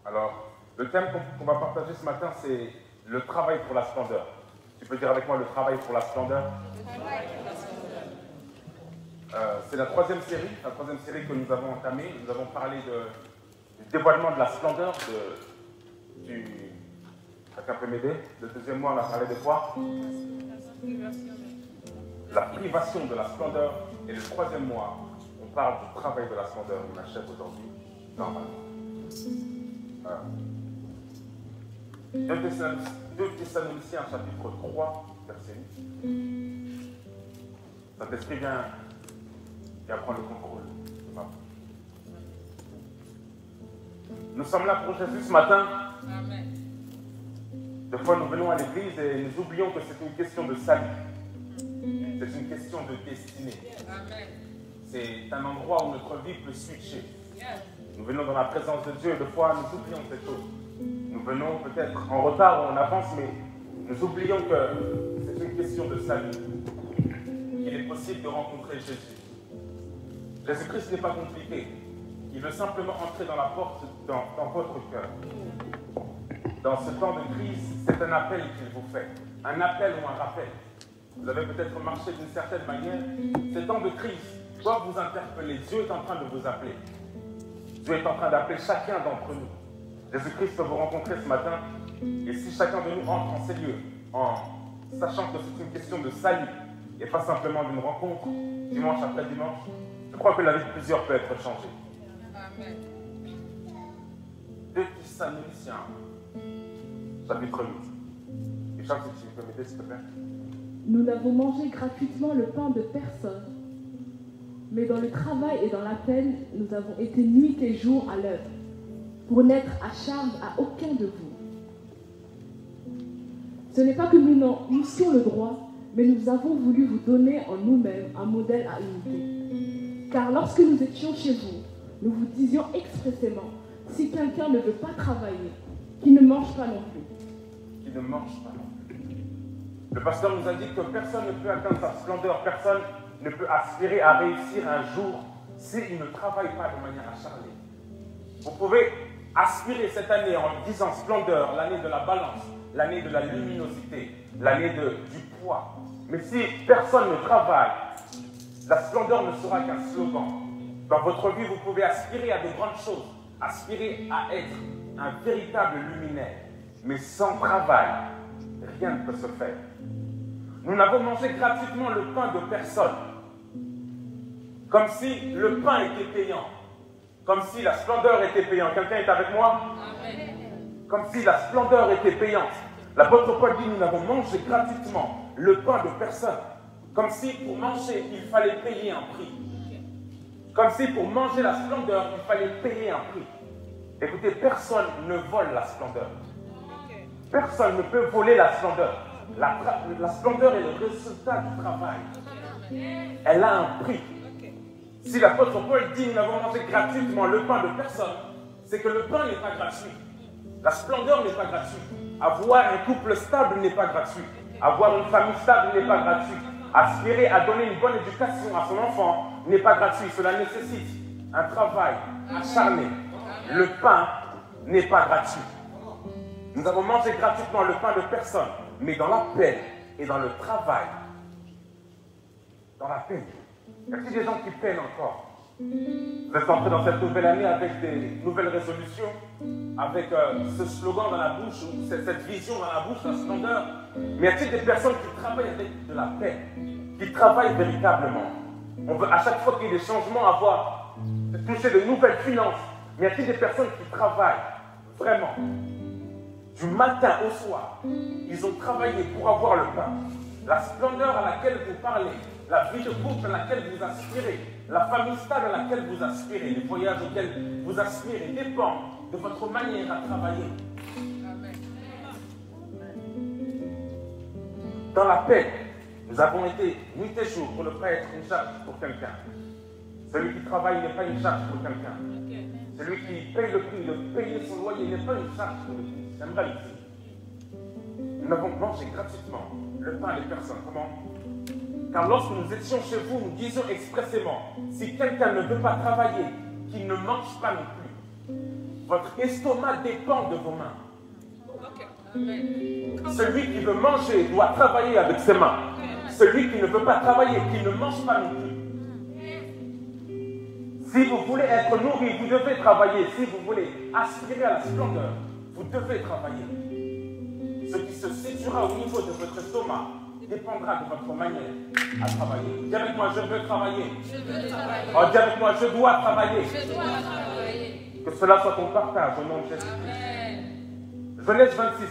Alors, le thème qu'on va partager ce matin, c'est le travail pour la splendeur. Tu peux dire avec moi le travail pour la splendeur? C'est la troisième série que nous avons entamée. Nous avons parlé du dévoilement de la splendeur, Quelqu'un peut m'aider? Le deuxième mois, on a parlé de quoi? La privation de la splendeur. Et le troisième mois, on parle du travail de la splendeur. On achève aujourd'hui, normalement. Voilà. 2 Thessaloniciens, chapitre 3, verset 8. Saint-Esprit vient prendre le contrôle. Nous sommes là pour Jésus ce matin. Amen. Des fois, nous venons à l'église et nous oublions que c'est une question de salut. C'est une question de destinée. Amen. C'est un endroit où notre vie peut switcher. Yes. Nous venons dans la présence de Dieu et des fois, nous oublions cette chose. Nous venons peut-être en retard ou en avance, mais nous oublions que c'est une question de salut. Il est possible de rencontrer Jésus. Jésus-Christ n'est pas compliqué. Il veut simplement entrer dans la porte dans votre cœur. Dans ce temps de crise, c'est un appel qu'il vous fait. Un appel ou un rappel. Vous avez peut-être marché d'une certaine manière. Ces temps de crise doivent vous interpeller. Dieu est en train de vous appeler. Dieu est en train d'appeler chacun d'entre nous. Jésus-Christ peut vous rencontrer ce matin. Et si chacun de nous entre en ces lieux, en sachant que c'est une question de salut, et pas simplement d'une rencontre, dimanche après dimanche, je crois que la vie de plusieurs peut être changée. Amen. 2 Thessaloniciens, chapitre 8. Richard, si tu peux m'aider, s'il te plaît. Nous n'avons mangé gratuitement le pain de personne, mais dans le travail et dans la peine, nous avons été nuit et jour à l'œuvre, pour n'être à charge à aucun de vous. Ce n'est pas que nous n'en eussions le droit, mais nous avons voulu vous donner en nous-mêmes un modèle à imiter. Car lorsque nous étions chez vous, nous vous disions expressément, si quelqu'un ne veut pas travailler, qu'il ne mange pas non plus. Qui ne mange pas non plus. Le pasteur nous a dit que personne ne peut atteindre sa splendeur, personne ne peut aspirer à réussir un jour s'il ne travaille pas de manière acharnée. Vous pouvez aspirer cette année en disant splendeur, l'année de la balance, l'année de la luminosité, l'année du poids. Mais si personne ne travaille, la splendeur ne sera qu'un slogan. Dans votre vie, vous pouvez aspirer à de grandes choses, aspirer à être un véritable luminaire. Mais sans travail, rien ne peut se faire. Nous n'avons mangé gratuitement le pain de personne. Comme si le pain était payant. Comme si la splendeur était payante. Quelqu'un est avec moi? Amen. Comme si la splendeur était payante. L'apôtre Paul dit, nous n'avons mangé gratuitement le pain de personne. Comme si pour manger, il fallait payer un prix. Comme si pour manger la splendeur, il fallait payer un prix. Écoutez, personne ne vole la splendeur. Personne ne peut voler la splendeur. La splendeur est le résultat du travail. Elle a un prix. Si l'apôtre Paul dit nous avons mangé gratuitement le pain de personne, c'est que le pain n'est pas gratuit. La splendeur n'est pas gratuite. Avoir un couple stable n'est pas gratuit. Avoir une famille stable n'est pas gratuit. Aspirer à donner une bonne éducation à son enfant n'est pas gratuit. Cela nécessite un travail acharné. Le pain n'est pas gratuit. Nous avons mangé gratuitement le pain de personne, mais dans la peine et dans le travail. Dans la peine. Y a-t-il des gens qui peinent encore? Vous êtes entrés dans cette nouvelle année avec des nouvelles résolutions, avec ce slogan dans la bouche, ou cette vision dans la bouche, la splendeur. Mais y a-t-il des personnes qui travaillent avec de la peine, qui travaillent véritablement? On veut à chaque fois qu'il y ait des changements avoir toucher de nouvelles finances. Mais y a-t-il des personnes qui travaillent vraiment? Du matin au soir, ils ont travaillé pour avoir le pain. La splendeur à laquelle vous parlez, la vie de couple à laquelle vous aspirez, la famille stable à laquelle vous aspirez, les voyages auxquels vous aspirez dépendent de votre manière à travailler. Amen. Dans la paix, nous avons été nuit et jour pour ne pas être une charge pour quelqu'un. Celui qui travaille n'est pas une charge pour quelqu'un. Celui qui paye le prix de payer son loyer n'est pas une charge pour lui. J'aimerais le dire. Nous avons mangé gratuitement le pain des personnes. Comment? Car lorsque nous étions chez vous, nous disions expressément, si quelqu'un ne veut pas travailler, qu'il ne mange pas non plus. Votre estomac dépend de vos mains. Ok. Amen. Celui qui veut manger doit travailler avec ses mains. Celui qui ne veut pas travailler, qui ne mange pas non plus. Si vous voulez être nourri, vous devez travailler. Si vous voulez aspirer à la splendeur, vous devez travailler. Ce qui se situera au niveau de votre estomac dépendra de votre manière à travailler. Dis avec moi, je veux travailler. Je veux travailler. Oh, dis avec moi, je dois travailler. Je dois travailler. Que cela soit ton partage au nom de Jésus. Amen. Genèse 26,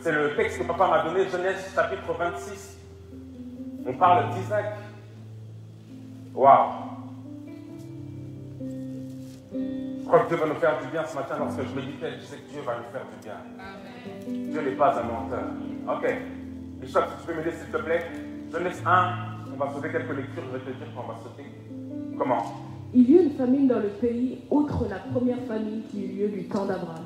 c'est le texte que papa m'a donné. Genèse chapitre 26. On parle d'Isaac. Waouh! Je crois que Dieu va nous faire du bien ce matin lorsque je méditais. Je sais que Dieu va nous faire du bien. Amen. Dieu n'est pas un menteur. Ok. Bishop, si tu peux m'aider s'il te plaît. Genèse 1, on va sauter quelques lectures. Je vais te dire qu'on va sauter. Comment? Il y eut une famine dans le pays, outre la première famine qui eut lieu du temps d'Abraham.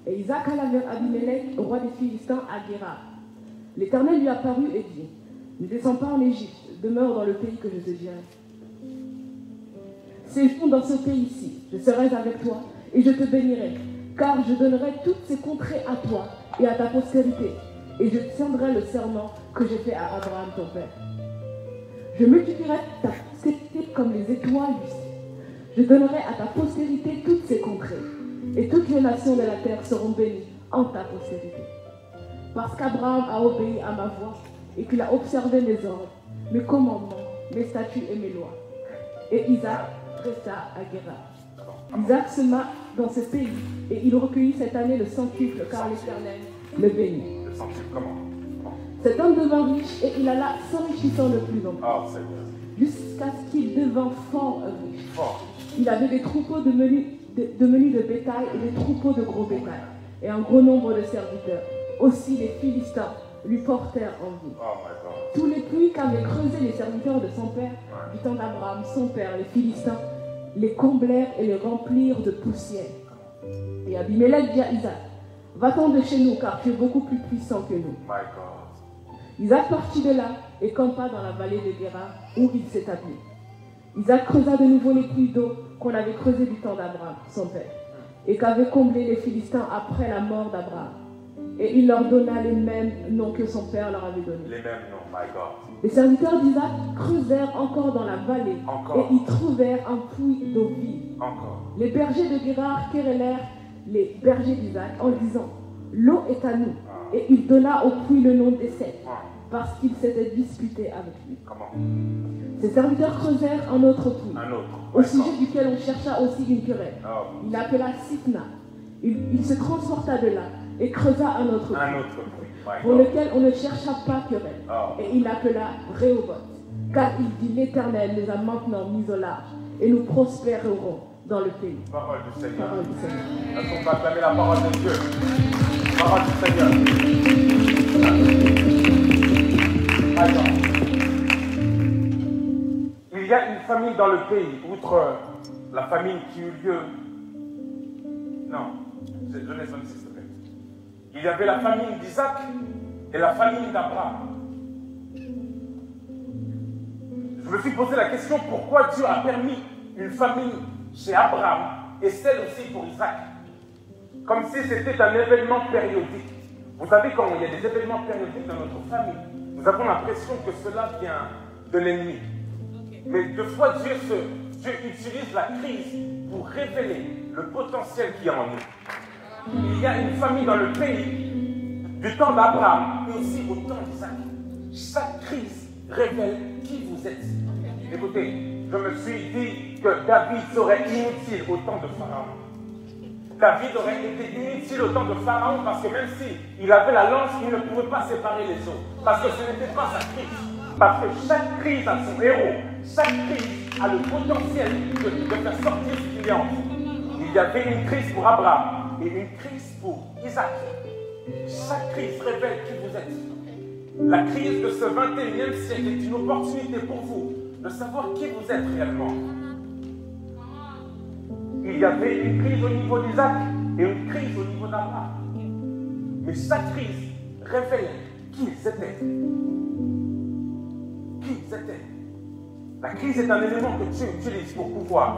Et Isaac alla vers Abimelech, roi des Philistins, à Guérar. L'Éternel lui apparut et dit, ne descends pas en Égypte, demeure dans le pays que je te dirai. Séjourne dans ce pays-ci, je serai avec toi et je te bénirai, car je donnerai toutes ces contrées à toi et à ta postérité, et je tiendrai le serment que j'ai fait à Abraham ton père. Je multiplierai ta postérité comme les étoiles du ciel. Je donnerai à ta postérité toutes ces contrées, et toutes les nations de la terre seront bénies en ta postérité. Parce qu'Abraham a obéi à ma voix, et qu'il a observé mes ordres, mes commandements, mes statuts et mes lois. Et Isaac resta à Guérar. Isaac sema dans ce pays, et il recueillit cette année le centuple, car l'Éternel le bénit. Le centuple, comment? Cet homme devint riche, et il alla s'enrichissant de plus en plus, Oh Seigneur. jusqu'à ce qu'il devint fort riche. Fort. Il avait des troupeaux de menus de bétail et des troupeaux de gros bétail, et un gros nombre de serviteurs. Aussi les Philistins lui portèrent envie. Oh my God. Tous les puits qu'avaient creusés les serviteurs de son père, du temps d'Abraham, son père, les Philistins, les comblèrent et les remplirent de poussière. Et Abimelech dit à Isaac, va-t'en de chez nous, car tu es beaucoup plus puissant que nous. My God. Isaac partit de là et campa dans la vallée de Guérar, où il s'établit. Isaac creusa de nouveau les puits d'eau qu'on avait creusés du temps d'Abraham, son père, et qu'avaient comblés les Philistins après la mort d'Abraham. Et il leur donna les mêmes noms que son père leur avait donnés. Les mêmes noms, my God. Les serviteurs d'Isaac creusèrent encore dans la vallée Encore. et y trouvèrent un puits d'eau vive. Encore. Les bergers de Guérar querellèrent les bergers d'Isaac en disant, l'eau est à nous. Et il donna au puits le nom d'Essek, parce qu'il s'était disputé avec lui. Comment? Ses serviteurs creusèrent un autre puits, Un autre. au sujet duquel on chercha aussi une querelle. Oh. Il l'appela Sitna. Il se transporta de là et creusa un autre puits, Un autre. My pour God. lequel on ne chercha pas querelle. Oh. Et il l'appela Rehoboth, car il dit, l'Éternel nous a maintenant mis au large, et nous prospérerons dans le pays. Parole du Seigneur. Parole du Seigneur. Est-ce qu'on peut acclamer la parole de Dieu? Parole du Seigneur. Alors, il y a une famine dans le pays, outre la famine qui eut lieu. Non, c'est Genèse 26, s'il te plaît. Il y avait la famine d'Isaac et la famine d'Abraham. Je me suis posé la question, pourquoi Dieu a permis une famine chez Abraham et celle aussi pour Isaac? Comme si c'était un événement périodique. Vous savez, quand il y a des événements périodiques dans notre famille, nous avons l'impression que cela vient de l'ennemi. Mais deux fois, Dieu utilise la crise pour révéler le potentiel qu'il y a en nous. Il y a une famille dans le pays du temps d'Abraham et aussi au temps d'Isaac. Chaque crise révèle qui vous êtes. Écoutez, je me suis dit que David serait inutile au temps de Pharaon. David aurait été inutile au temps de Pharaon parce que même s'il avait la lance, il ne pouvait pas séparer les eaux. Parce que ce n'était pas sa crise. Parce que chaque crise a son héros. Chaque crise a le potentiel de faire sortir ce qu'il y a en vous. Il y avait une crise pour Abraham et une crise pour Isaac. Chaque crise révèle qui vous êtes. La crise de ce 21e siècle est une opportunité pour vous de savoir qui vous êtes réellement. Il y avait une crise au niveau d'Isaac et une crise au niveau d'Abraham. Mais chaque crise révèle qui ils étaient. Qui ils étaient. La crise est un élément que Dieu utilise pour pouvoir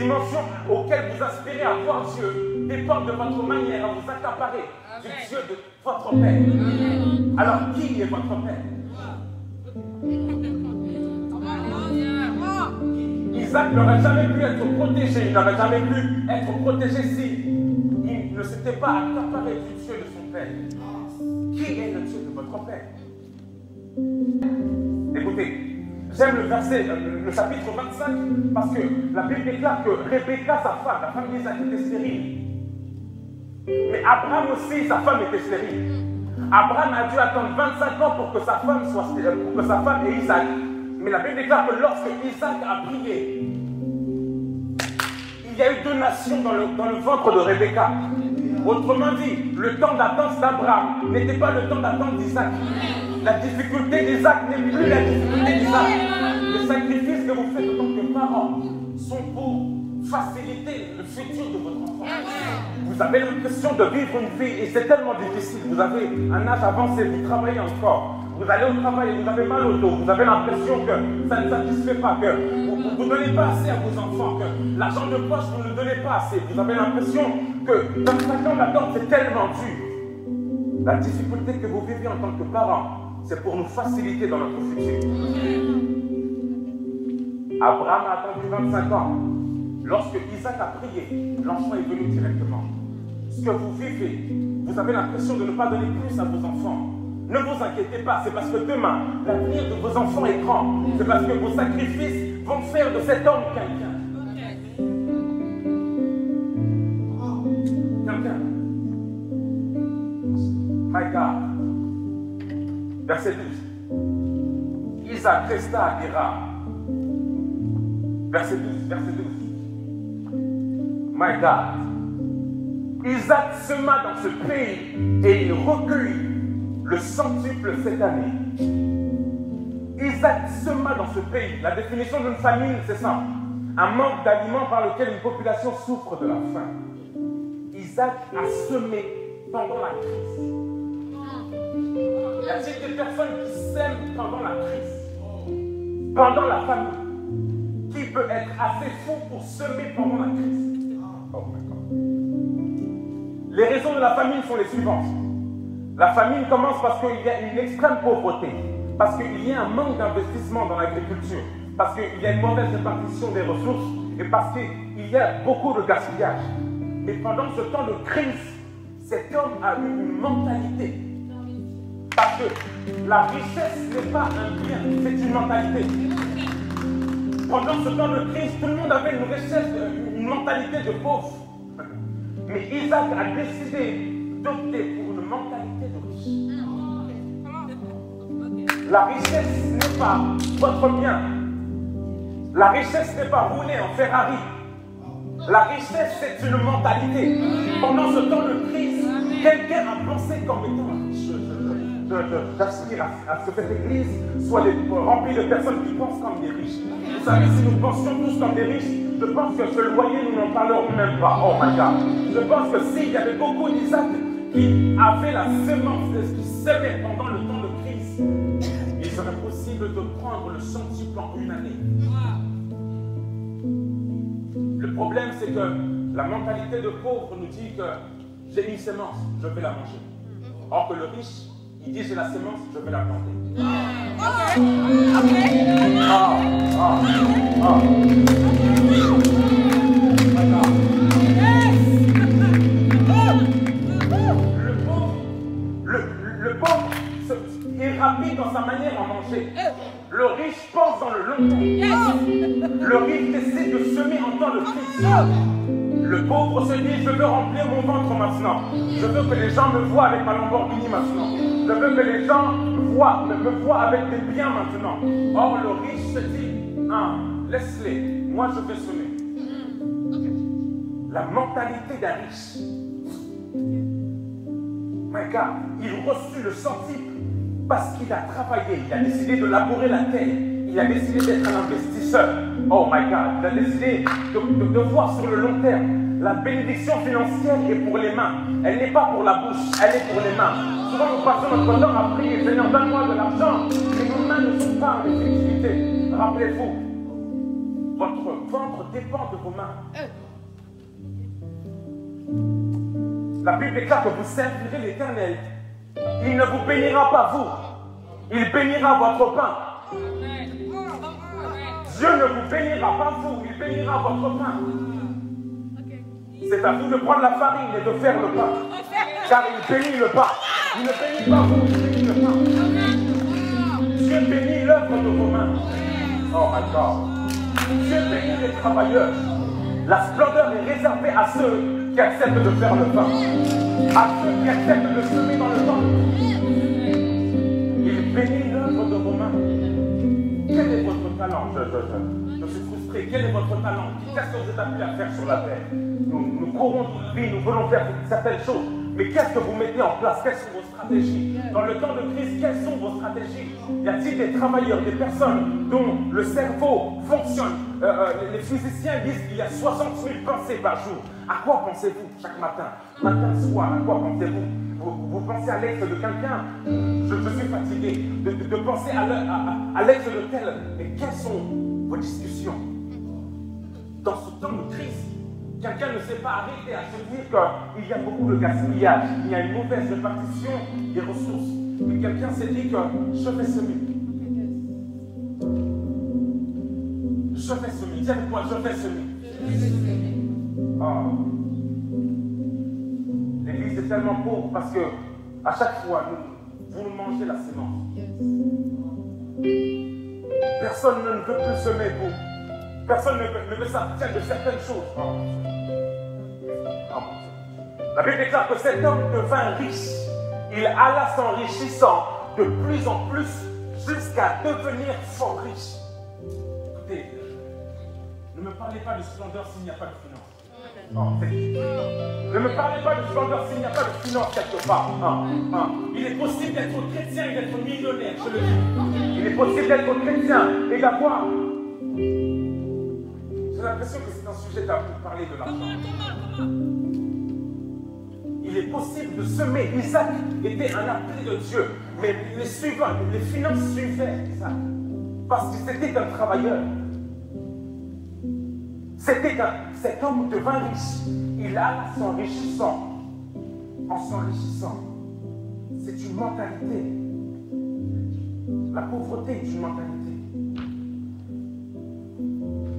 dimensions auxquelles vous aspirez à voir Dieu dépendent de votre manière à vous accaparer du Dieu de votre Père. Alors, qui est votre Père? Isaac n'aurait jamais pu être protégé, il n'aurait jamais pu être protégé si il ne s'était pas accaparé du Dieu de son Père. Qui est le Dieu de votre Père? Écoutez, j'aime le verset, le chapitre 25, parce que la Bible déclare que Rebecca, sa femme, la femme d'Isaac, était stérile. Mais Abraham aussi, sa femme était stérile. Abraham a dû attendre 25 ans pour que sa femme soit stérile, pour que sa femme ait Isaac. Mais la Bible déclare que lorsque Isaac a prié, il y a eu 2 nations dans le ventre de Rebecca. Autrement dit, le temps d'attente d'Abraham n'était pas le temps d'attente d'Isaac. La difficulté d'Isaac n'est plus la difficulté d'Isaac. Les sacrifices que vous faites en tant que parents sont pour faciliter le futur de votre enfant. Vous avez l'impression de vivre une vie et c'est tellement difficile. Vous avez un âge avancé, vous travaillez encore. Vous allez au travail, vous avez mal au dos, vous avez l'impression que ça ne satisfait pas, que vous ne donnez pas assez à vos enfants, que l'argent de poche, vous ne donnez pas assez. Vous avez l'impression que dans 5 ans d'attente, c'est tellement dur. La difficulté que vous vivez en tant que parent, c'est pour nous faciliter dans notre futur. Abraham a attendu 25 ans. Lorsque Isaac a prié, l'enfant est venu directement. Ce que vous vivez, vous avez l'impression de ne pas donner plus à vos enfants. Ne vous inquiétez pas, c'est parce que demain, l'avenir de vos enfants est grand. C'est parce que vos sacrifices vont faire de cet homme quelqu'un. Quelqu'un. My God. Verset 12. Isaac resta à Guérar. Verset 12. My God. Isaac sema dans ce pays et il recueillit le centuple cette année. Isaac sema dans ce pays. La définition d'une famine, c'est ça. Un manque d'aliments par lequel une population souffre de la faim. Isaac a semé pendant la crise. Y a-t-il des personnes qui sèment pendant la crise? Pendant la famine? Qui peut être assez fou pour semer pendant la crise? Oh my God. Les raisons de la famine sont les suivantes. La famine commence parce qu'il y a une extrême pauvreté, parce qu'il y a un manque d'investissement dans l'agriculture, parce qu'il y a une mauvaise répartition des ressources et parce qu'il y a beaucoup de gaspillage. Mais pendant ce temps de crise, cet homme a eu une mentalité. Parce que la richesse n'est pas un bien, c'est une mentalité. Pendant ce temps de crise, tout le monde avait une richesse, une mentalité de pauvre. Mais Isaac a décidé d'opter pour une mentalité de riche. La richesse n'est pas votre bien. La richesse n'est pas rouler en Ferrari. La richesse, c'est une mentalité. Pendant ce temps de crise, quelqu'un a pensé comme étant riche. J'aspire à ce que cette église soit remplie de personnes qui pensent comme des riches. Vous savez, si nous pensions tous comme des riches, je pense que ce loyer, nous n'en parlerons même pas. Oh my God. Je pense que s'il y avait beaucoup d'Isaac qui avaient la semence de ce qui semait pendant le temps de crise, il serait possible de prendre le centuple en une année. Le problème, c'est que la mentalité de pauvre nous dit que j'ai une semence, je vais la manger. Or que le riche, il dit j'ai la semence, je vais la planter. Le pauvre est rapide dans sa manière à manger. Le riche pense dans le long terme. Le riche décide de semer en temps de crise. Le pauvre se dit, je veux remplir mon ventre maintenant. Je veux que les gens me voient avec ma Lamborghini maintenant. Je veux que les gens me voient avec des biens maintenant. Or, le riche se dit, laisse-les, moi je vais semer. La mentalité d'un riche. My God, il reçut le centuple parce qu'il a travaillé, il a décidé de labourer la terre. Il a décidé d'être un investisseur. Oh my God, il a décidé de voir sur le long terme. La bénédiction financière est pour les mains. Elle n'est pas pour la bouche, elle est pour les mains. Souvent nous passons notre temps à prier, Seigneur, donne-moi de l'argent. Mais nos mains ne sont pas en effectivité. Rappelez-vous, Votre ventre dépend de vos mains. La Bible déclare que vous servirez l'Éternel. Il ne vous bénira pas vous. Il bénira votre pain. Dieu ne vous bénira pas vous. Il bénira votre pain. C'est à vous de prendre la farine et de faire le pain. Car il bénit le pain. Il ne bénit pas vous, il bénit le pain. Dieu bénit l'œuvre de vos mains. Oh my God. Dieu bénit les travailleurs. La splendeur est réservée à ceux qui acceptent de faire le pain. À ceux qui acceptent de semer dans le temps. Il bénit l'œuvre de vos mains. Quel est votre talent? Je suis frustré. Quel est votre talent? Qu'est-ce que vous êtes appelé à faire sur la terre? Nous courons toute vie, nous voulons faire certaines choses. Mais qu'est-ce que vous mettez en place? Quelles sont vos stratégies? Dans le temps de crise, quelles sont vos stratégies? Y a-t-il des travailleurs, des personnes dont le cerveau fonctionne? Les physiciens disent qu'il y a 60 000 pensées par jour. À quoi pensez-vous chaque matin? Matin, soir, à quoi pensez-vous? Vous pensez à l'ex de quelqu'un? Je suis fatigué de penser à l'ex de tel. Mais quelles sont vos discussions? Dans ce temps de crise, quelqu'un ne s'est pas arrêté à se dire qu'il y a beaucoup de gaspillage, il y a une mauvaise répartition des ressources. Mais quelqu'un s'est dit que je vais semer. Je vais semer. Dis avec moi, je vais semer. Oh. L'église est tellement pauvre parce que à chaque fois, vous nous mangez la sémence. Personne ne veut plus semer vous. Personne ne veut s'abstenir de certaines choses. Oh. La Bible déclare que cet homme devint riche. Il alla s'enrichissant de plus en plus jusqu'à devenir fort riche. Écoutez, ne me parlez pas de splendeur s'il n'y a pas de finance. Oh, ne me parlez pas de splendeur s'il n'y a pas de finance quelque part. Il est possible d'être chrétien et d'être millionnaire, je le dis. Il est possible d'être chrétien et d'avoir... J'ai l'impression que c'est un sujet tabou pour parler de l'argent. Il est possible de semer. Isaac était un appelé de Dieu, mais les finances suivaient Isaac. Parce que c'était un travailleur. Cet homme devint riche. Il alla s'enrichissant. En s'enrichissant. C'est une mentalité. La pauvreté est une mentalité.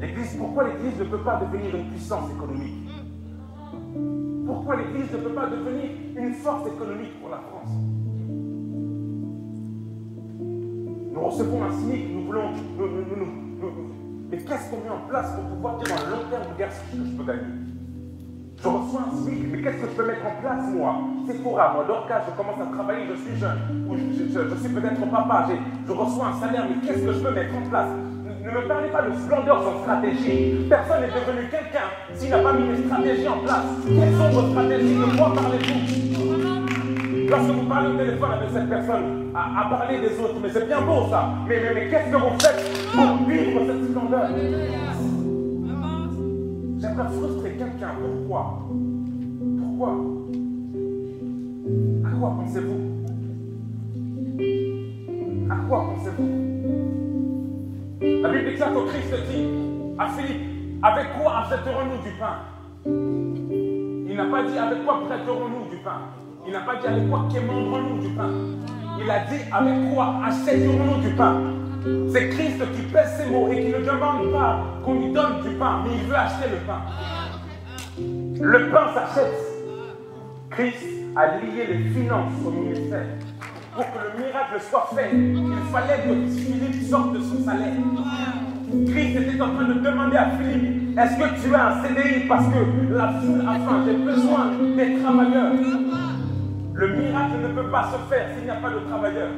L'Église, pourquoi l'Église ne peut pas devenir une puissance économique? Pourquoi l'Église ne peut pas devenir une force économique pour la France? Nous recevons un SMIC, nous voulons... Mais qu'est-ce qu'on met en place pour pouvoir dire dans le long terme, regarde ce que je peux gagner? Je reçois un SMIC, mais qu'est-ce que je peux mettre en place, moi? C'est pour moi, Dorcas, je commence à travailler, je suis jeune, ou je suis peut-être papa, je reçois un salaire, mais qu'est-ce que je peux mettre en place? Ne me parlez pas de splendeur sans stratégie. Personne n'est devenu quelqu'un s'il n'a pas mis une stratégie en place. Quelles sont vos stratégies? De quoi parlez-vous? Lorsque vous parlez au téléphone avec cette personne, à parler des autres, mais c'est bien beau ça. Mais qu'est-ce que vous faites pour vivre cette splendeur? J'aimerais frustrer quelqu'un. Pourquoi? Pourquoi? À quoi pensez-vous? À quoi pensez-vous? La Bible déclare que Christ dit à Philippe, avec quoi achèterons-nous du pain? Il n'a pas dit avec quoi prêterons-nous du pain. Il n'a pas dit avec quoi quémanderons-nous du pain. Il a dit avec quoi achèterons-nous du pain. C'est Christ qui pèse ses mots et qui ne demande pas qu'on lui donne du pain, mais il veut acheter le pain. Le pain s'achète. Christ a lié les finances au ministère. Pour que le miracle soit fait, il fallait que Philippe sorte de son salaire. Christ était en train de demander à Philippe, est-ce que tu as un CDI parce que la foule a faim, j'ai besoin des travailleurs. Le miracle ne peut pas se faire s'il n'y a pas de travailleurs.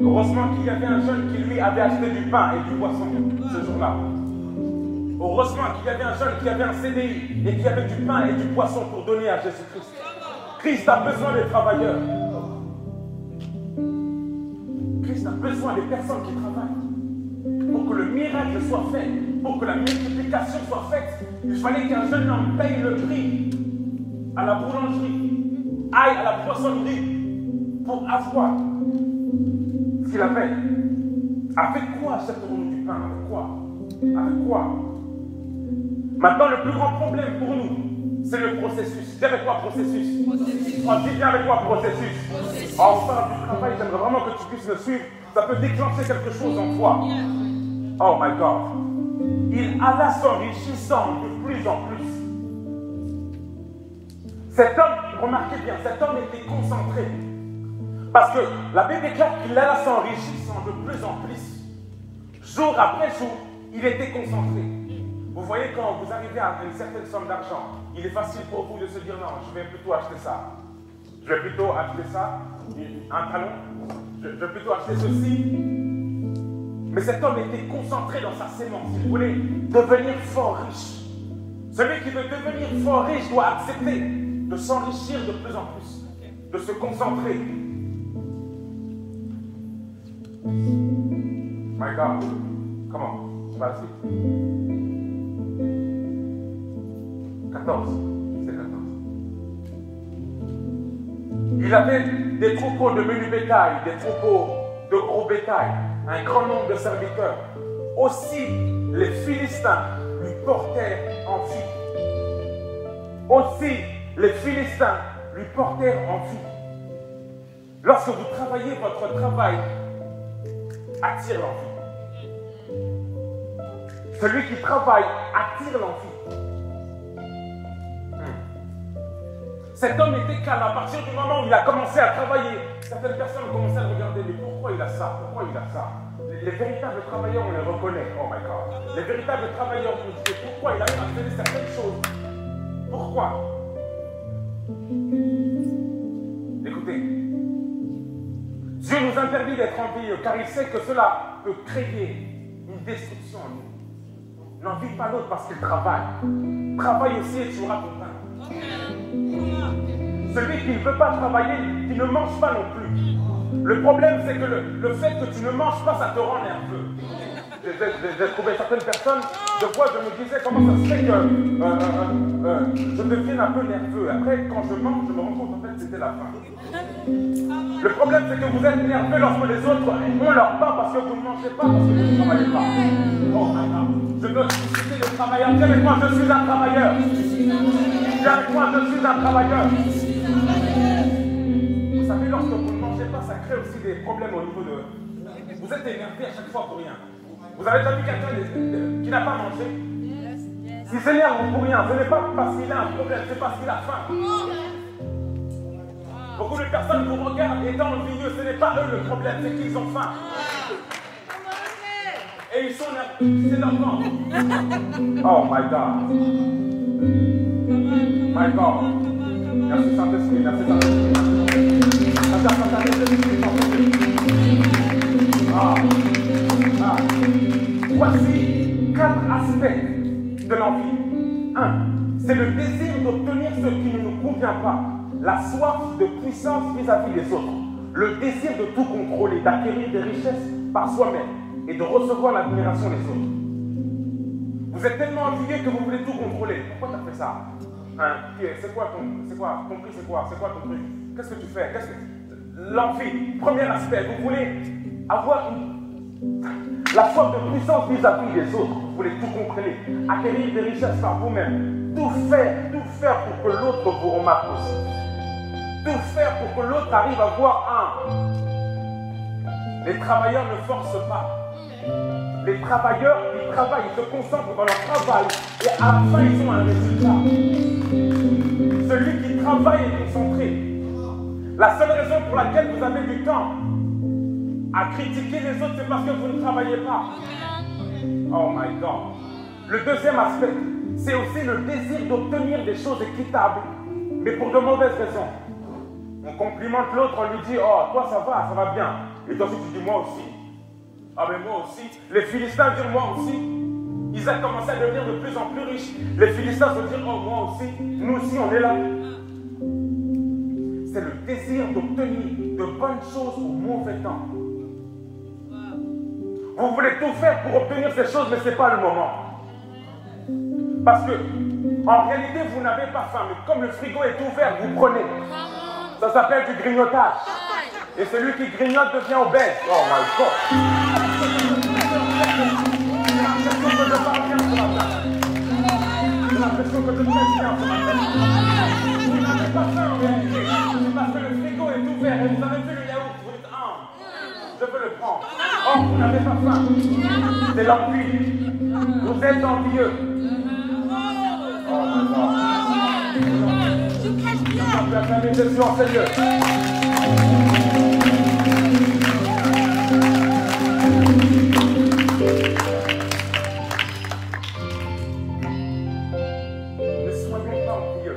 Heureusement qu'il y avait un jeune qui lui avait acheté du pain et du poisson ce jour-là. Heureusement qu'il y avait un jeune qui avait un CDI et qui avait du pain et du poisson pour donner à Jésus-Christ. Christ a besoin des travailleurs. Christ a besoin des personnes qui travaillent. Pour que le miracle soit fait, pour que la multiplication soit faite, il fallait qu'un jeune homme paye le prix à la boulangerie, aille à la poissonnerie pour avoir ce qu'il avait. Avec quoi achèterons-nous du pain? Avec quoi? Avec quoi? Maintenant, le plus grand problème pour nous, c'est le processus. Dis avec moi processus. Oh, dis bien avec moi processus. Oh, on parle du travail, j'aimerais vraiment que tu puisses me suivre. Ça peut déclencher quelque chose en toi. Oh my God. Il alla s'enrichissant de plus en plus. Cet homme, remarquez bien, cet homme était concentré. Parce que la Bible déclare qu'il alla s'enrichissant de plus en plus. Jour après jour, il était concentré. Vous voyez, quand vous arrivez à une certaine somme d'argent, il est facile pour vous de se dire non, je vais plutôt acheter ça. Je vais plutôt acheter ça, un talon. Je vais plutôt acheter ceci. Mais cet homme était concentré dans sa sémence. Il voulait devenir fort riche. Celui qui veut devenir fort riche doit accepter de s'enrichir de plus en plus, de se concentrer. My God, comment? C'est pas la suite. 14, c'est 14. Il avait des troupeaux de menu bétail, des troupeaux de gros bétail, un grand nombre de serviteurs. Aussi, les Philistins lui portèrent envie. Aussi, les Philistins lui portèrent envie. Lorsque vous travaillez, votre travail attire l'envie. Celui qui travaille attire l'envie. Cet homme était calme. À partir du moment où il a commencé à travailler, certaines personnes ont commencé à le regarder. Mais pourquoi il a ça? Pourquoi il a ça? Les véritables travailleurs, on les reconnaît. Oh my God. Les véritables travailleurs, on dit pourquoi il arrive à faire certaines choses. Pourquoi? Écoutez. Dieu nous interdit d'être envieux car il sait que cela peut créer une destruction en nous. N'envie pas l'autre parce qu'il travaille. Travaille aussi et tu auras ton pain. Celui qui ne veut pas travailler, qui ne mange pas non plus. Le problème, c'est que le fait que tu ne manges pas, ça te rend nerveux. J'ai trouvé certaines personnes, de fois je me disais comment ça se fait que je devienne un peu nerveux. Après, quand je mange, je me rends compte en fait c'était la faim. Le problème, c'est que vous êtes nerveux lorsque les autres ont leur pain parce que vous ne mangez pas, parce que vous ne travaillez pas. Oh, je veux susciter les travailleurs. Dis avec moi, je suis un travailleur. Dis avec moi, je suis un travailleur. Vous savez, lorsque vous ne mangez pas, ça crée aussi des problèmes au niveau de... Vous êtes énervé à chaque fois pour rien. Vous avez déjà vu quelqu'un qui n'a pas mangé? Il s'énerve pour rien. Ce n'est pas parce qu'il a un problème, c'est parce qu'il a faim. Beaucoup de personnes vous regardent étant envieux, ce n'est pas eux le problème, c'est qu'ils ont faim. Et ils sont nerveux, c'est leur ventre. Oh my God. My God. Merci Saint-Esprit, merci Saint-Esprit. Voici 4 aspects de l'envie. 1. C'est le désir d'obtenir ce qui ne nous convient pas. La soif de puissance vis-à-vis des autres. Le désir de tout contrôler, d'acquérir des richesses par soi-même et de recevoir l'admiration des autres. Vous êtes tellement envieux que vous voulez tout contrôler. Pourquoi tu as fait ça? Hein? C'est quoi ton prix, c'est quoi ton truc? Qu'est-ce que tu fais? L'envie, premier aspect, vous voulez avoir la soif de puissance vis-à-vis des autres. Vous voulez tout contrôler, acquérir des richesses par vous-même, tout faire pour que l'autre vous remarque aussi. Tout faire pour que l'autre arrive à voir un. Les travailleurs ne forcent pas. Les travailleurs, ils travaillent, ils se concentrent dans leur travail et à la fin, ils ont un résultat. Celui qui travaille est concentré. La seule raison pour laquelle vous avez du temps à critiquer les autres, c'est parce que vous ne travaillez pas. Oh my God. Le deuxième aspect, c'est aussi le désir d'obtenir des choses équitables, mais pour de mauvaises raisons. On complimente l'autre, on lui dit, oh, toi ça va bien. Et toi aussi tu dis, moi aussi. Ah mais moi aussi. Les Philistins disent, moi aussi. Ils ont commencé à devenir de plus en plus riches. Les Philistins se disent, oh, moi aussi. Nous aussi, on est là. C'est le désir d'obtenir de bonnes choses au mauvais temps. Vous voulez tout faire pour obtenir ces choses, mais ce n'est pas le moment. Parce que, en réalité, vous n'avez pas faim. Mais comme le frigo est ouvert, vous prenez. Ça s'appelle du grignotage. Et celui qui grignote devient obèse. Oh my God. que je très bien ce matin. Vous n'avez pas faim en réalité. C'est parce que le frigo est ouvert et vous avez vu le yaourt. Vous dites, ah, je peux le prendre. Oh, vous n'avez pas faim. C'est l'envie. Vous êtes envieux. Oh my God. On peut acclamer Jésus en ce lieu.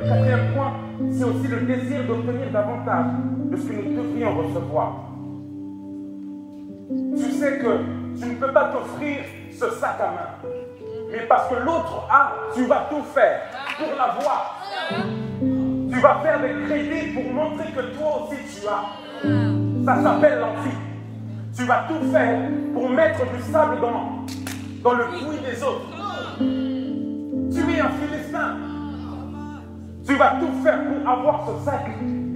Quatrième point, c'est aussi le désir d'obtenir davantage de ce que nous devrions recevoir. Tu sais que tu ne peux pas t'offrir ce sac à main, mais parce que l'autre a, tu vas tout faire pour l'avoir. Tu vas faire des crédits pour montrer que toi aussi tu as. Ça s'appelle l'envie. Tu vas tout faire pour mettre du sable dans le puits des autres. Tu es un Philistin. Tu vas tout faire pour avoir ce sac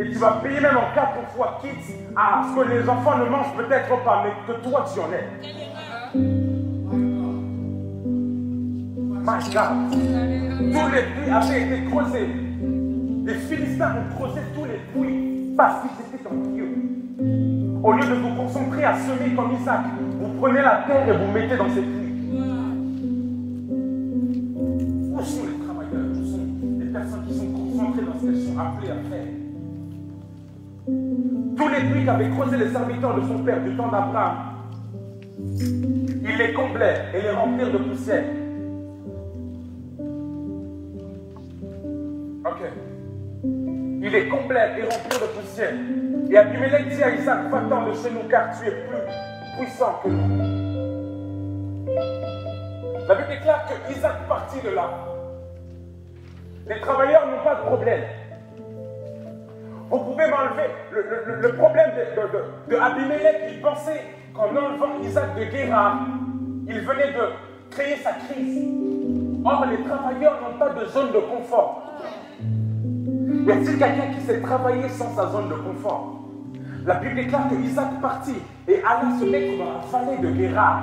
et tu vas payer même en 4 fois quitte à ce que les enfants ne mangent peut-être pas, mais que toi tu en es. My God. Tous les puits avaient été creusés. Les Philistins ont creusé tous les puits parce qu'ils étaient envieux. Au lieu de vous concentrer à semer comme Isaac, vous prenez la terre et vous mettez dans ces puits. Où sont les travailleurs? Où sont les personnes qui sont concentrées dans ce qu'elles sont appelées à faire? Tous les puits qu'avaient creusés les serviteurs de son père du temps d'Abraham, il les comblait et les remplirent de poussière. Ok. Il les comblait et remplirent de poussière. Et Abimelech dit à Isaac, va-t'en de chez nous car tu es plus puissant que nous. La Bible déclare que Isaac partit de là. Les travailleurs n'ont pas de problème. Vous pouvez m'enlever le problème de Abimelech. Il pensait qu'en enlevant Isaac de Guérard, il venait de créer sa crise. Or, les travailleurs n'ont pas de zone de confort. Y a-t-il quelqu'un qui sait travailler sans sa zone de confort? La Bible déclare que Isaac partit et alla se mettre dans la vallée de Guérard.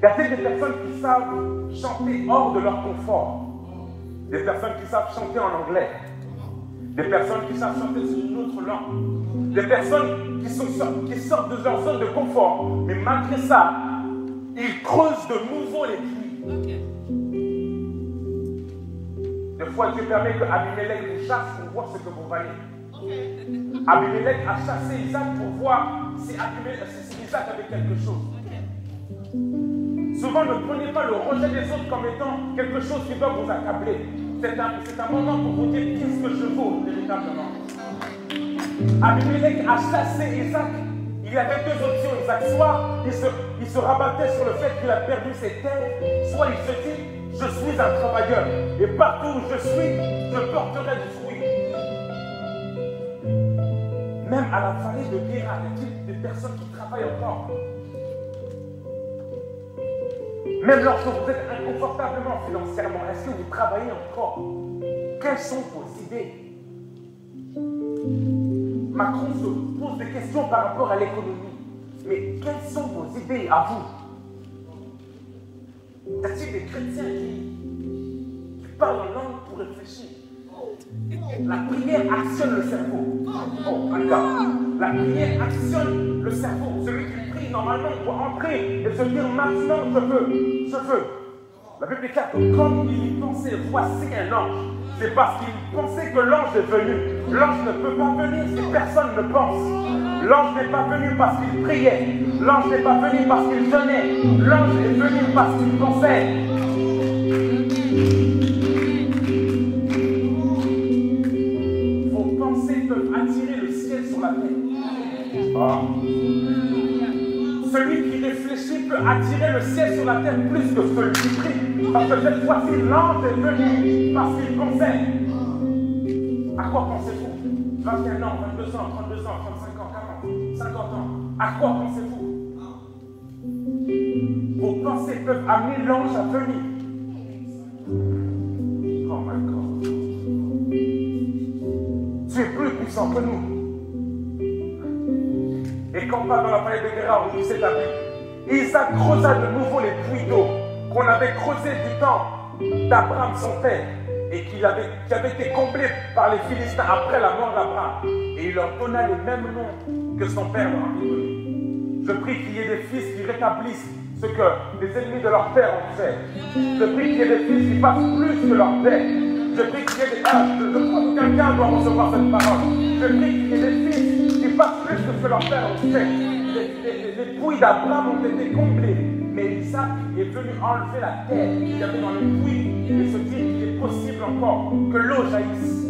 Y a-t-il des personnes qui savent chanter hors de leur confort? Des personnes qui savent chanter en anglais? Des personnes qui savent chanter sur une autre langue? Des personnes qui sortent de leur zone de confort, mais malgré ça, ils creusent de nouveau les puits. Des fois, Dieu permet que Abimelech vous chasse pour voir ce que vous valez. Abimelech a chassé Isaac pour voir si Isaac avait quelque chose. Souvent, ne prenez pas le rejet des autres comme étant quelque chose qui doit vous accabler. C'est un moment pour vous dire qu'est-ce que je vaux véritablement. Abimelech a chassé Isaac. Il y avait deux options, Isaac. Soit il se rabattait sur le fait qu'il a perdu ses terres, soit il se dit je suis un travailleur et partout où je suis, je porterai du fruit. Même à la vallée de Guérard, il y a des personnes qui travaillent encore. Même lorsque vous êtes inconfortablement financièrement, est-ce que vous travaillez encore? Quelles sont vos idées? Macron se pose des questions par rapport à l'économie. Mais quelles sont vos idées à vous? Y a-t-il des chrétiens qui parlent en langue pour réfléchir? La prière actionne le cerveau. Oh my God. La prière actionne le cerveau. Celui qui prie normalement doit entrer et se dire maintenant je veux. La Bible déclare que comme il y pensait, voici un ange. C'est parce qu'il pensait que l'ange est venu. L'ange ne peut pas venir si personne ne pense. L'ange n'est pas venu parce qu'il priait. L'ange n'est pas venu parce qu'il jeûnait. L'ange est venu parce qu'il pensait. Vos pensées peuvent attirer le ciel sur la terre. Oh. Celui qui réfléchit peut attirer le ciel sur la terre plus que celui qui prie. Parce que cette fois-ci, l'ange est venu parce qu'il pensait. À quoi pensez-vous? 21 ans, 22 ans, 32 ans, 35 ans, 40, 50 ans. À quoi pensez-vous? Vos pensées peuvent amener l'ange à venir. Oh my God. Tu es plus puissant que nous. Et quand on parle dans la vallée de Guérard où il s'établit, Isaac creusa de nouveau les puits d'eau qu'on avait creusés du temps d'Abraham, son père, et qui avait été comblé par les Philistins après la mort d'Abraham. Et il leur donna les mêmes noms que son père leur avait donné. Je prie qu'il y ait des fils qui rétablissent ce que les ennemis de leur père ont fait. Je prie qu'il y ait des fils qui fassent plus que leur père. Je prie qu'il y ait des... je crois que quelqu'un doit recevoir cette parole. Je prie qu'il y ait des fils qui fassent plus que ce que leur père ont fait. Les puits d'Abraham ont été comblés. Mais Isaac est venu enlever la terre qu'il y avait dans les puits et se dire qu'il est possible encore que l'eau jaillisse.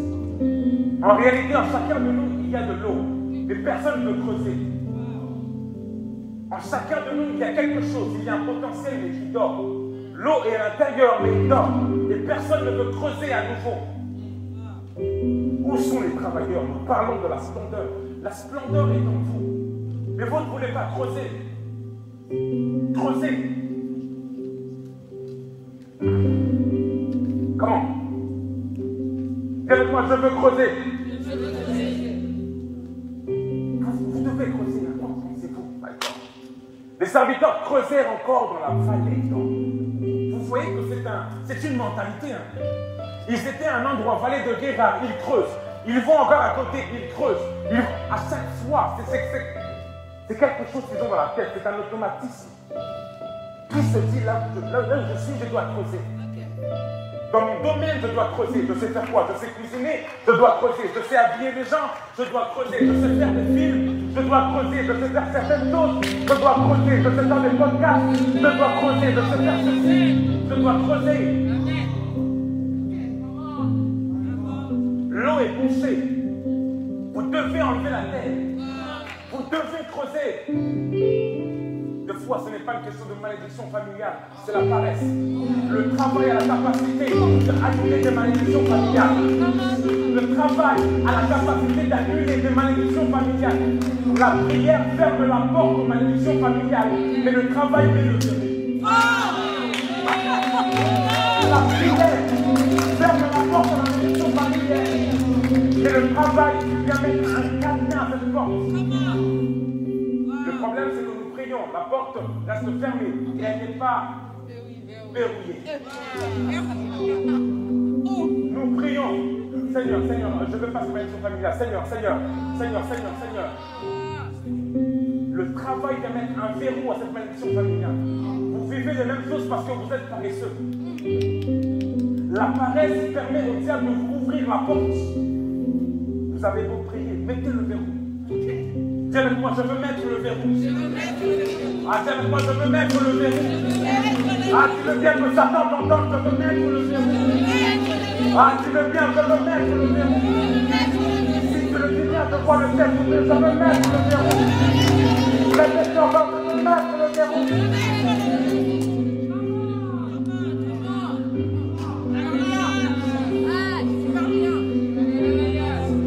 En réalité, en chacun de nous, il y a de l'eau. Mais personne ne veut creuser. En chacun de nous, il y a quelque chose, il y a un potentiel, mais qui dort. L'eau est à l'intérieur, mais il dort. Et personne ne veut creuser à nouveau. Où sont les travailleurs? Nous parlons de la splendeur. La splendeur est en vous. Mais vous ne voulez pas creuser. Creuser. Comment? Dis avec moi, je veux creuser. Vous devez creuser. Les serviteurs creusèrent encore dans la vallée. Vous voyez que c'est une mentalité. Ils étaient à un endroit, vallée de Guérard, ils creusent. Ils vont encore à côté, ils creusent. À chaque fois, c'est quelque chose qu'ils ont dans la tête, c'est un automatisme. Qui se dit là où je suis, je dois creuser. Dans mon domaine, je dois creuser. Je sais faire quoi? Je sais cuisiner, je dois creuser. Je sais habiller les gens, je dois creuser. Je sais faire des films, je dois creuser. Je sais faire certaines choses, je dois creuser. Je sais faire des podcasts, je dois creuser. Je sais faire ceci, je dois creuser. L'eau est bouchée. Vous devez enlever la terre. Vous devez creuser. Des fois, ce n'est pas une question de malédiction familiale, c'est la paresse. Le travail a la capacité d'annuler des malédictions familiales. Le travail a la capacité d'annuler des malédictions familiales. La prière ferme la porte aux malédictions familiales, mais le travail met le verrou. La prière ferme la porte aux malédictions familiales, mais le travail vient mettre un cadenas à cette porte. Le problème, c'est que nous prions, la porte reste fermée et elle n'est pas verrouillée. Nous prions, Seigneur, je ne veux pas cette malédiction familiale. Seigneur. Le travail vient mettre un verrou à cette malédiction familiale. Vous vivez les mêmes choses parce que vous êtes paresseux. La paresse permet au diable de vous ouvrir la porte. Vous avez beau prier, mettez le verrou. Dis avec moi, je veux mettre le verrou. Dis avec moi, je veux mettre le verrou. Tu veux bien que Satan t'entende, je veux mettre le verrou. Tu veux bien, je veux mettre le verrou. Si tu le dis bien, je vois le ciel, je veux mettre le verrou. Répétez encore, je veux mettre le verrou.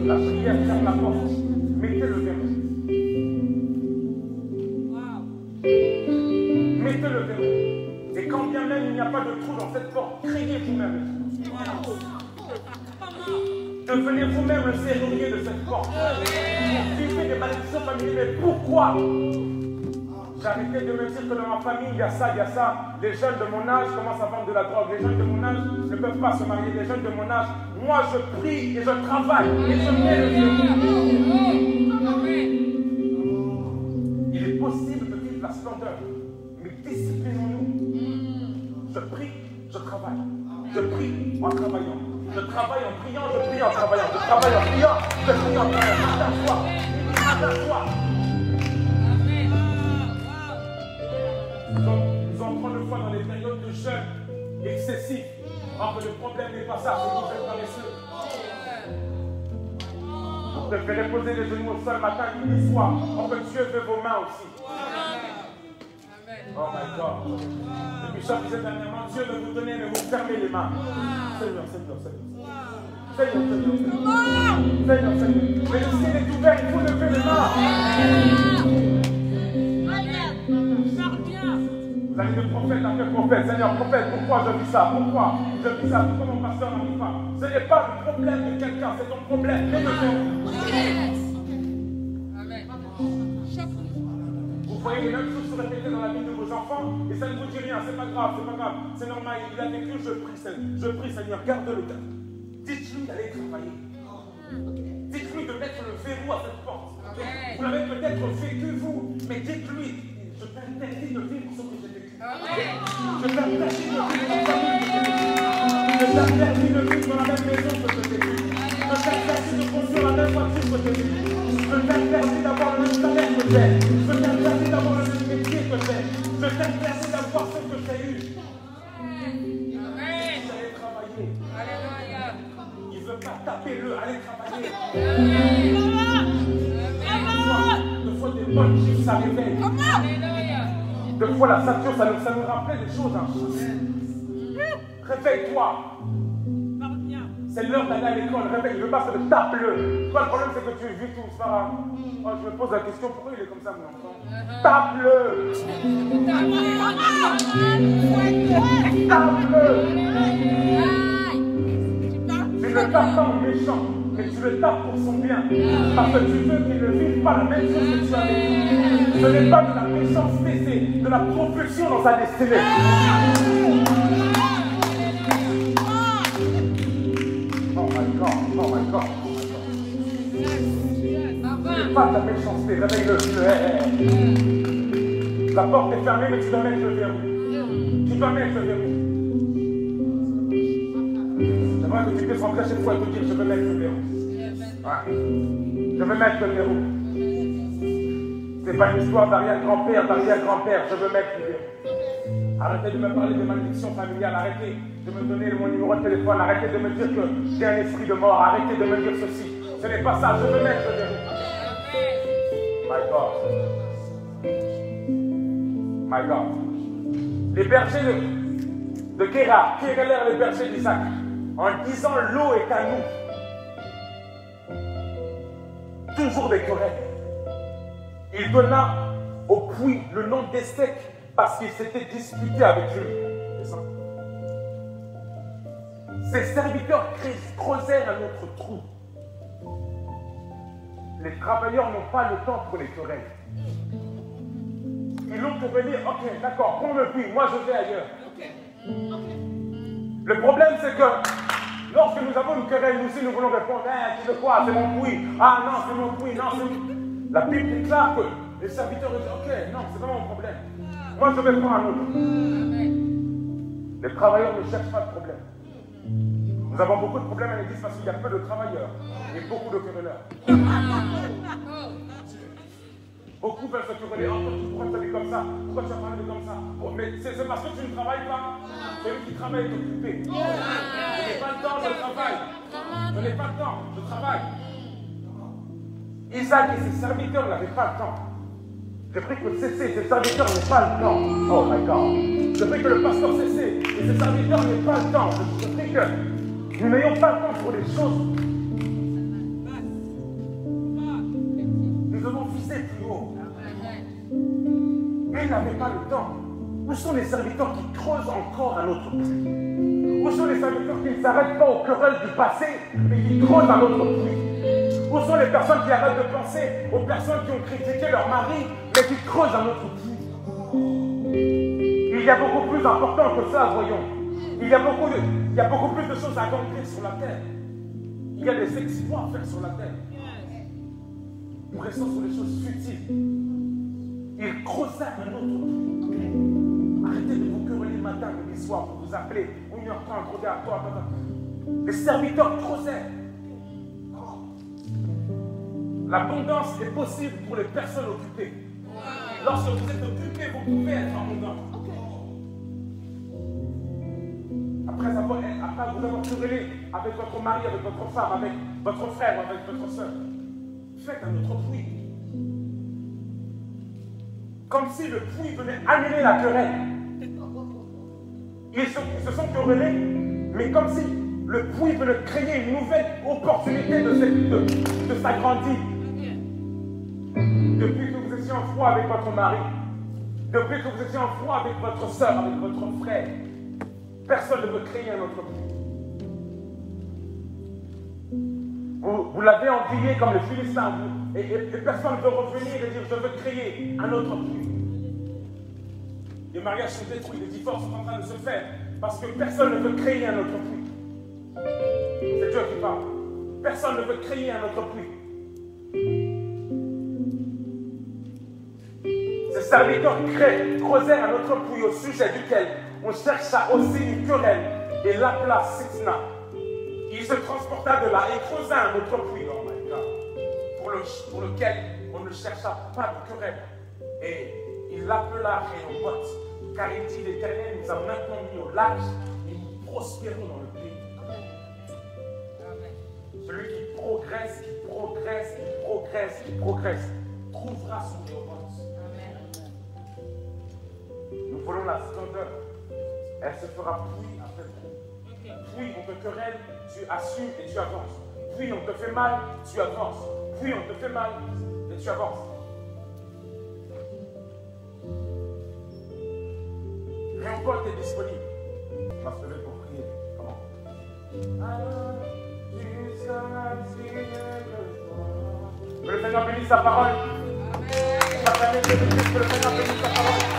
La prière ferme la porte. Mettez le verrou. Mettez le verrou. Et quand bien même il n'y a pas de trou dans cette porte, créez vous-même. Devenez vous-même le serrurier de cette porte. Vous vivez des malédictions familiales. Mais pourquoi? J'ai arrêté de me dire que dans ma famille, il y a ça. Les jeunes de mon âge commencent à vendre de la drogue. Les jeunes de mon âge ne peuvent pas se marier. Les jeunes de mon âge, moi je prie et je travaille et je mets le verrou. Il est possible de vivre la splendeur, mais disciplinons-nous. Je prie, je travaille. Je prie en travaillant. Je travaille en priant, je prie en travaillant. Je travaille en priant, je prie en travaillant. Matin soir. Nous entrons une fois dans les périodes de jeûne excessif. Alors que le problème n'est pas ça, c'est que vous êtes paresseux. Vous préférez poser les genoux au sol matin, midi, soir. Or que Dieu veut vos mains aussi. Oh my God. Le bishop disait dernièrement, Dieu veut vous donner, mais vous fermez les mains. Seigneur. Mais le ciel est ouvert, il faut lever les mains. Vous allez de prophète après prophète. Seigneur, prophète, pourquoi je vis ça? Pourquoi mon pasteur n'en vit pas? Ce n'est pas le problème de quelqu'un, c'est ton problème. Mets le verrou. Vous voyez les mêmes choses se répéter dans la vie de vos enfants et ça ne vous dit rien, c'est pas grave, c'est normal, il a vécu, je prie Seigneur, garde-le. Dites-lui d'aller travailler. Dites-lui de mettre le verrou à cette porte. Vous l'avez peut-être vécu vous, mais dites-lui, je t'interdis de vivre ce que j'ai vécu. Je t'interdis de vivre dans ta famille. Je t'interdis de vivre dans la même maison que j'ai vécu. Je t'interdis de conduire la même voiture que j'ai vécu. Je t'interdis d'avoir le même salaire que j'ai. Je t'interdis d'avoir le même métier que j'ai. Je t'interdis d'avoir ce que j'ai eu. Allez travailler. Il ne veut pas taper-le, allez travailler. Deux fois des bonnes chiffres, ça réveille. Deux fois la ceinture, ça nous rappelle des choses. Hein. Réveille-toi. C'est l'heure d'aller à l'école. Réveille, je veux pas que tape-le. Toi, le problème, c'est que tu vis tout. C'est pas grave. Oh, je me pose la question, pourquoi il est comme ça, mon enfant? Tape-le. Tape-le. Tu le tapes pas en méchant, mais tu le tapes pour son bien. Parce que tu veux qu'il ne vive pas la même chose que tu as vécu. Ce n'est pas de la méchanceté, c'est de la propulsion dans sa destinée. Oh my God, oh my God, oh my God. Ce n'est pas de la méchanceté, réveille-le. La porte est fermée, mais tu dois mettre le verrou. Tu dois mettre le verrou. J'aimerais que tu puisses rentrer chez toi et te dire, je veux mettre le verrou. Ouais. Je veux mettre le verrou. C'est pas une histoire d'arrière-grand-père, d'arrière-grand-père. Je veux mettre le verrou. Arrêtez de me parler de malédiction familiale. Arrêtez de me donner mon numéro de téléphone. Arrêtez de me dire que j'ai un esprit de mort. Arrêtez de me dire ceci. Ce n'est pas ça. Je veux mettre le verrou. My God. My God. Les bergers de Kéra, qui est l'air les bergers d'Isaac, en disant l'eau est à nous. Toujours des querelles. Il donna au puits le nom d'Estec parce qu'il s'était disputé avec lui. C'est ça. Ses serviteurs creusèrent un autre trou. Les travailleurs n'ont pas le temps pour les querelles. Ils l'ont querellé, ok, d'accord, prends le puits, moi je vais ailleurs. Le problème c'est que lorsque nous avons une querelle, nous aussi nous voulons répondre, tu veux quoi, c'est mon puits. Ah non, c'est mon puits, non, c'est mon... La Bible déclare que les serviteurs disent, ok, non, c'est pas mon problème. Moi je vais prendre un autre. Les travailleurs ne cherchent pas de problème. Nous avons beaucoup de problèmes à l'église parce qu'il y a peu de travailleurs et beaucoup de querelleurs. Beaucoup veulent se quereller. Oh, pourquoi tu as dit comme ça? Pourquoi tu as parlé comme ça? Oh, mais c'est parce que tu ne travailles pas. Celui qui travaille est occupé. Je n'ai pas le temps, je travaille. Je n'ai pas le temps, je travaille. Isaac et ses serviteurs n'avaient pas le temps. J'ai pris que Cécé et ses serviteurs n'aient pas le temps. Oh my God. Je prie que le pasteur Cécé et ses serviteurs n'aient pas le temps. Je prie que nous n'ayons pas le temps pour les choses. Nous devons viser plus haut. Mais ils n'avaient pas le temps. Où sont les serviteurs qui creusent encore un autre puits? Où sont les serviteurs qui ne s'arrêtent pas aux querelles du passé, mais qui creusent un autre puits? Où sont les personnes qui arrêtent de penser aux personnes qui ont critiqué leur mari, mais qui creusent un autre puits? Il y a beaucoup plus important que ça, voyons. Il y a beaucoup plus de choses à accomplir sur la terre. Il y a des exploits à faire sur la terre. Nous restons sur les choses futiles. Il creusait un autre puits. Arrêtez de vous quereller le matin, midi, soir, pour vous appeler. 1h30, regarde, toi. Les serviteurs creusaient. L'abondance est possible pour les personnes occupées. Lorsque vous êtes occupé, vous pouvez être abondant. Après vous avoir querellé avec votre mari, avec votre femme, avec votre frère, avec votre soeur, faites un autre puits. Comme si le puits venait annuler la querelle. Ils se sont querellés, mais comme si le puits venait créer une nouvelle opportunité de s'agrandir. Depuis que vous étiez en froid avec votre mari, depuis que vous étiez en froid avec votre soeur, avec votre frère, personne ne veut créer un autre puits. Vous l'avez envié comme les Philistins, et personne ne veut revenir et dire je veux créer un autre puits. mariages sont détruits, les divorces sont en train de se faire, parce que personne ne veut créer un autre prix. C'est Dieu qui parle. Personne ne veut créer un autre prix. Ces serviteurs creusaient un autre puits au sujet duquel on chercha aussi une querelle et l'appela Sitna. Il se transporta de là et creusa un autre puits, oh my God, pour lequel on ne chercha pas de querelle. Et il l'appela Rehoboth, car il dit l'Éternel nous a maintenant mis au large et nous prospérons dans le pays. Celui qui progresse, trouvera son Rehoboth. Nous voulons la splendeur. Elle se fera pluie après pluie. Puis on te querelle, tu assumes et tu avances. Puis on te fait mal, tu avances. Puis on te fait mal et tu avances. Rehoboth est disponible. On va se lever pour prier. Comment? Que le Seigneur bénisse sa parole. Que le Seigneur bénisse sa parole.